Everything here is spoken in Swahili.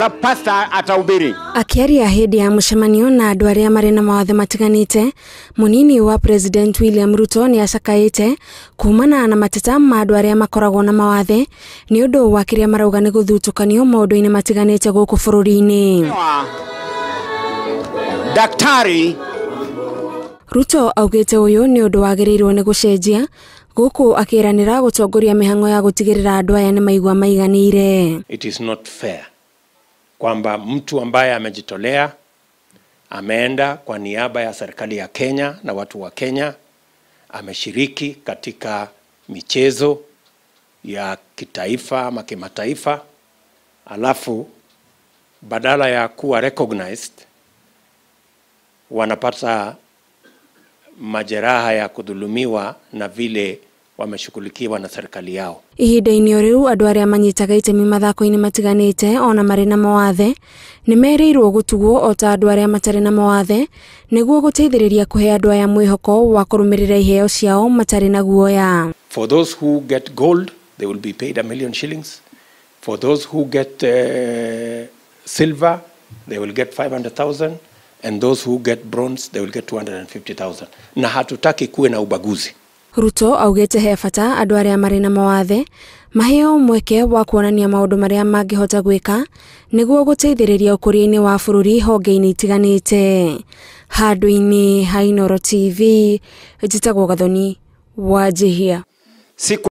Pastor atahubiri. Akiaria hedi ya mshamanio na andu aria mari na mawathe matiganite, munini wa President William Ruto ni acakaite kumana na mateta ma andu aria makoragwo na mawathe ni undu wa kiria marauga ni guthutukanio maundu-ini matiganite guku bururi-ini. Daktari Ruto augite uyu ni undu wagirirwo ni gucenjia guku akiranira gutongoria mihango ya gutigirira andu aya ni maigwa maiganire. It is not fair kwamba mtu ambaye amejitolea ameenda kwa niaba ya serikali ya Kenya na watu wa Kenya, ameshiriki katika michezo ya kitaifa ama kimataifa, alafu badala ya kuwa recognized wanapata majeraha ya kudhulumiwa na vile wameshughulikiwa na serikali yao. Ihinda-ini riu andu aria manyitaga itemi mathako-ini matiganite ona mari na mawathe ni merirwo gutugwo o ta andu aria matari na mawathe niguo guteithiriria kuhe andu aya mwihoko wa kurumirira iheo ciao matari na guoya. For those who get gold, they will be paid 1 million shillings. For those who get silver, they will get 500,000, and those who get bronze, they will get 250,000. Na hatutaki kuwe na ubaguzi. Ruto augete he bata andu aria mari na mawathe maheo mweke wa kuonania maundu maria mangihota gwika niguo guteithiriria ukuria-ini wa bururi honge-ini itiganite. Handu-ini ha Inooro TV, njitagwo Gathoni wa Jihia.